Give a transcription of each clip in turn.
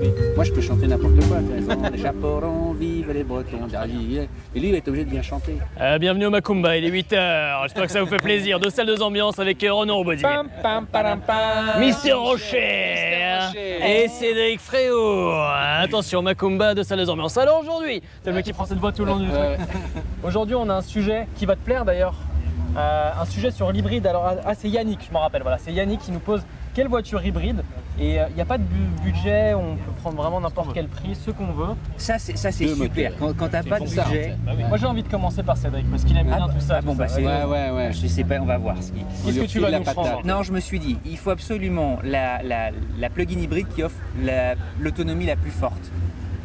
aujourd'hui. Moi, je peux chanter n'importe quoi. Les chaperons, vive les Bretons. Et lui, il va être obligé de bien chanter. Bienvenue au Macumba, il est 8h. J'espère que ça vous fait plaisir. 2 salles, 2 ambiances avec Renaud Robaudier, Mister Rocher et Cédric Fréau. Attention, Macumba, 2 salles, 2 ambiances. Alors aujourd'hui, c'est le mec qui prend cette voix tout le long du truc. Aujourd'hui, on a un sujet qui va te plaire d'ailleurs. Un sujet sur l'hybride. Alors, c'est Yannick, je m'en rappelle. Voilà, c'est Yannick qui nous pose quelle voiture hybride. Et il n'y a pas de budget, on peut prendre vraiment n'importe quel prix, ce qu'on veut. Ça c'est super, quand t'as pas de budget. Bah oui. Moi j'ai envie de commencer par Cédric, parce qu'il aime bien tout ça. Bon bah c'est... Ouais. Je sais pas, on va voir. Qu'est-ce que tu vas nous prendre? Non, je me suis dit, il faut absolument la plug-in hybride qui offre l'autonomie la plus forte.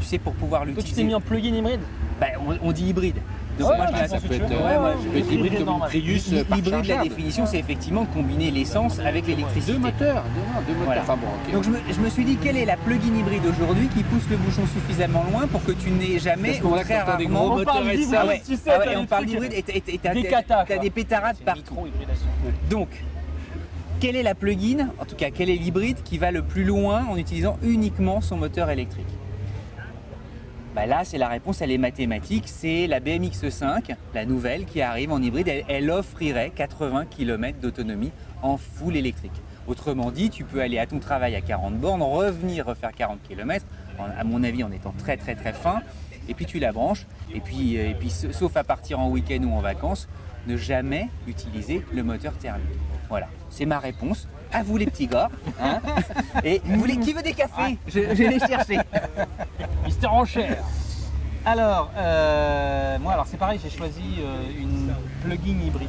Tu sais, pour pouvoir l'utiliser. Toi tu t'es mis en plug-in hybride? Bah, on dit hybride. Donc Ouais, moi, ça peut être hybride comme une Prius par L'hybride, la chargeable. définition, c'est effectivement de combiner l'essence avec l'électricité. Deux moteurs. Voilà. Enfin bon, ok. Donc je me suis dit, quelle est la plug-in hybride aujourd'hui qui pousse le bouchon suffisamment loin pour que tu n'aies jamais, Parce qu'on ou a très quand t'as des rarement... gros moteurs et ça. tu sais, Et on parle d'hybride et des katas, t'as des pétarades partout. Micro-hybridation. Donc, quelle est la plug-in, en tout cas quel est l'hybride qui va le plus loin en utilisant uniquement son moteur électrique? Bah là, c'est la réponse, elle est mathématique, c'est la BMX 5, la nouvelle qui arrive en hybride, elle offrirait 80 km d'autonomie en full électrique. Autrement dit, tu peux aller à ton travail à 40 bornes, refaire 40 km, à mon avis en étant très fin, et puis tu la branches, et puis sauf à partir en week-end ou en vacances, ne jamais utiliser le moteur thermique. Voilà, c'est ma réponse. À vous les petits gars. Hein. Et qui veut des cafés? Je vais les chercher. Mister Rocher. Alors, moi c'est pareil, j'ai choisi une plug-in hybride.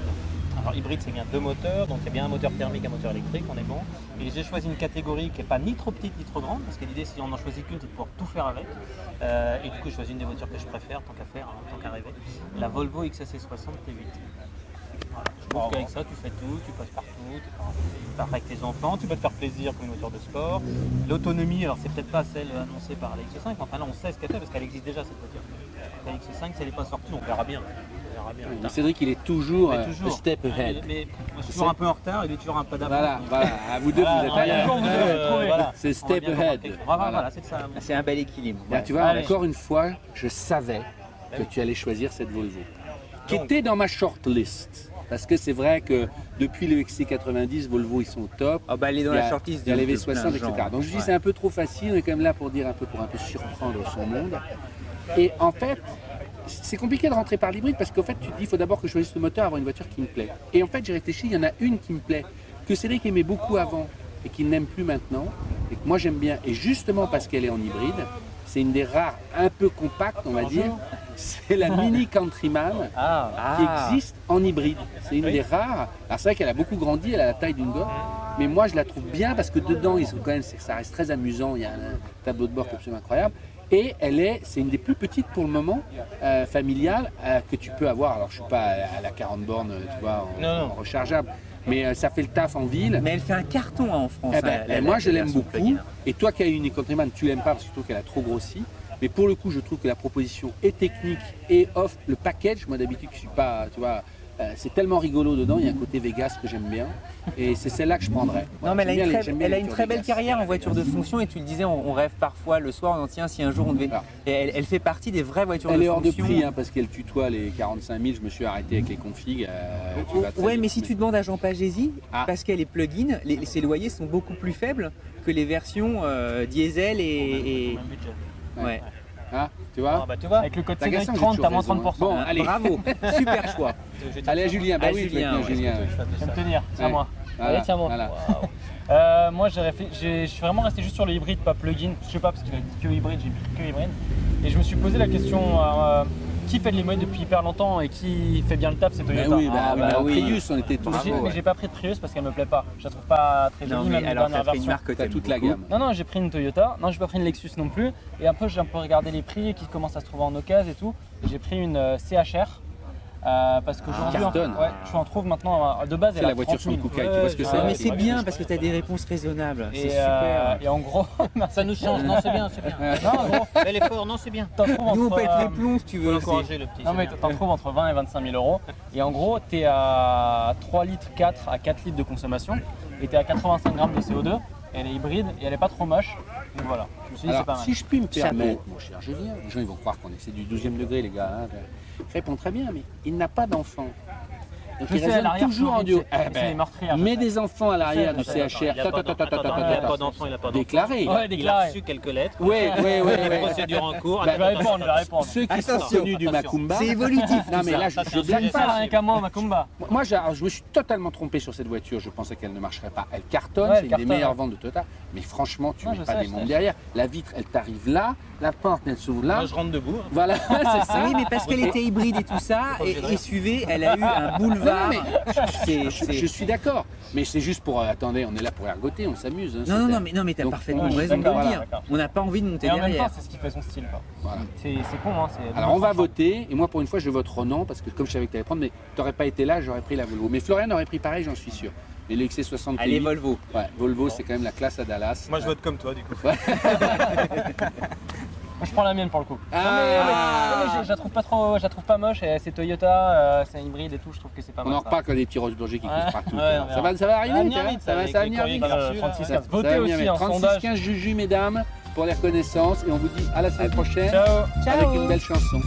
Alors hybride, c'est bien 2 moteurs, donc il y a bien un moteur thermique, un moteur électrique, on est bon. Et j'ai choisi une catégorie qui n'est pas ni trop petite ni trop grande, parce que l'idée, si on en choisit qu'une, c'est de pouvoir tout faire avec. Et du coup, j'ai choisi une des voitures que je préfère, tant qu'à faire, tant qu'à rêver, la Volvo XC60 T8. Voilà. Je trouve qu'avec ça, tu fais tout, tu passes partout, tu pars avec tes enfants, tu peux te faire plaisir comme une voiture de sport. L'autonomie, alors c'est peut-être pas celle annoncée par la X5, mais enfin là on sait ce qu'elle fait parce qu'elle existe déjà cette voiture. La X5, si elle n'est pas sortie, on verra bien. Mais Cédric, il est toujours Mais a step ahead. Mais je suis toujours un peu en retard, il est toujours un peu d'avance. Voilà, à vous deux, vous êtes ailleurs. C'est step ahead. Voilà, c'est ça. C'est un bel équilibre. Là, tu vois, encore une fois, je savais que tu allais choisir cette Volvo, qui était dans ma shortlist. Parce que c'est vrai que depuis le XC90, Volvo ils sont top. Ah bah elle est dans la shortlist. Il y a les V60, etc. Donc je dis c'est un peu trop facile, on est quand même là pour dire pour un peu surprendre son monde. Et en fait, c'est compliqué de rentrer par l'hybride parce qu'en fait tu te dis il faut d'abord que je choisisse le moteur, avoir une voiture qui me plaît. Et en fait j'ai réfléchi, il y en a une qui me plaît, que Cédric aimait beaucoup avant et qu'il n'aime plus maintenant, et que moi j'aime bien. Et justement parce qu'elle est en hybride, c'est une des rares un peu compactes, on va dire. C'est la Mini Countryman qui existe en hybride. C'est une des rares. Alors c'est vrai qu'elle a beaucoup grandi, elle a la taille d'une gomme, mais moi je la trouve bien parce que dedans, ils sont quand même, ça reste très amusant. Il y a un tableau de bord absolument incroyable. Et c'est une des plus petites pour le moment, familiale, que tu peux avoir. Alors je suis pas à la 40 bornes, tu vois, en rechargeable. Mais ça fait le taf en ville. Mais elle fait un carton en France. Moi je l'aime beaucoup. Et toi qui as une Countryman, tu l'aimes pas parce que je trouve qu'elle a trop grossi. Mais pour le coup, je trouve que la proposition est technique et offre le package. Moi d'habitude, je suis pas, tu vois, c'est tellement rigolo dedans. Il y a un côté Vegas que j'aime bien. Et c'est celle-là que je prendrais. Non, mais elle a une très belle carrière en voiture de fonction. Et tu le disais, on rêve parfois le soir, on en tient si un jour on devait. Et elle fait partie des vraies voitures de fonction. Elle est hors de prix parce qu'elle tutoie les 45 000. Je me suis arrêté avec les configs. Ouais, mais si tu demandes à Jean Pagési, parce qu'elle est plug-in, ses loyers sont beaucoup plus faibles que les versions diesel et. Ouais. Ah, tu vois, avec le code Cédric 30, t'as moins 30%. Bon, allez. Bravo, super choix. Allez à Julien, bah oui, Julien. Je vais me tenir, c'est à moi. Voilà, Allez, tiens-moi. voilà. Moi, je suis vraiment resté juste sur le hybride, pas plug-in. Je sais pas, parce qu'il a dit que hybride, j'ai pris que hybride. Et je me suis posé la question qui fait de l'hybride depuis hyper longtemps et qui fait bien le taf, c'est Toyota. Bah oui, Prius, on était tous. Mais j'ai pas pris de Prius parce qu'elle me plaît pas. Je la trouve pas très jolie, même les dernières versions. T'as toute la gamme. Non, j'ai pris une Toyota. Non, j'ai pas pris une Lexus non plus. Et après, j'ai un peu regardé les prix qui commencent à se trouver en occasion et tout. Et j'ai pris une CHR. Parce qu'aujourd'hui, je en trouve maintenant de base. C'est la voiture sur le Kukai, tu vois ce que c'est. Mais c'est bien parce que tu as des réponses raisonnables. C'est super. Et en gros, ça nous change. Non, c'est bien, c'est bien. Non, en gros, Bel effort, non, c'est bien. Nous, on peut être les plombs si tu veux. Encourager le petit. Non, mais t'en trouves entre 20 et 25 000 euros. Et en gros, t'es à 3 litres 4 à 4 litres de consommation et t'es à 85 grammes de CO2. Elle est hybride et elle est pas trop moche. Donc voilà, je me suis dit c'est pas Alors, mal. si je puis me Chapeau. permettre, mon cher Julien, les gens ils vont croire qu'on est c'est du 12e degré, les gars. Hein. Répond très bien, mais il n'a pas d'enfant. Donc Je il sais, à raisonne l'arrière, toujours en c'est duo. horrible, c'est les meurtrières, je Mets sais. des enfants à l'arrière du Je sais, CHR. Il a pas d'enfant, il a pas d'enfant. Déclaré. Ouais, Il a déclaré. reçu quelques lettres. Oui, oui, oui. Il y a une procédure en cours. Bah, Je vais répondre, je vais répondre. Ceux qui sont Attention, connus du attention. Macumba. C'est évolutif. Non, mais là, je Ça, c'est un blague sujet pas. Ça, rien qu'à moi, Macumba. Moi, je me suis totalement trompé sur cette voiture. Je pensais qu'elle ne marcherait pas. Elle cartonne, Ouais, c'est elle une cartonne, des meilleures ouais. ventes de Toyota. Mais franchement, tu Ouais, mets je pas sais, des je mondes sais. derrière. La vitre, elle t'arrive là. La porte, elle s'ouvre là. Moi, je rentre debout. Voilà, c'est ça. Oui, mais parce qu'elle était hybride et tout ça, et SUV, elle a eu un boulevard. Non, C'est- Je suis d'accord. Mais c'est juste pour. Attendez, on est là pour ergoter, on s'amuse. hein, Non, c'est- non, mais t'as Donc, parfaitement ouais, je suis raison de d'accord, le dire. d'accord. On n'a pas envie de monter Et en même temps, derrière. c'est ce qui fait son style. Quoi. Voilà. C'est con, hein. Alors on va voter, et moi pour une fois je vote non, parce que comme je savais que tu allais prendre, mais tu n'aurais pas été là, j'aurais pris la Volvo. Mais Florian aurait pris pareil, j'en suis sûr. Et le XC60 Allez, Volvo. Ouais, Volvo c'est quand même la classe à Dallas. Moi, je vote comme toi, du coup. Moi, je prends la mienne pour le coup. Ah. Non, mais je la trouve pas trop, je la trouve pas moche. Et c'est Toyota, c'est un hybride et tout. Je trouve que c'est pas On mal. en reparle quand des petits Rosberger qui Ouais. courent partout. Ouais, ça va arriver, venir tu vois, vite, ça va avec venir les vite. courriers. 36 Ça- 15. ça Votez va aussi, venir. un 36 sondage. 15 Juju mesdames pour les reconnaissances et on vous dit à la semaine prochaine Ciao. avec une belle chanson.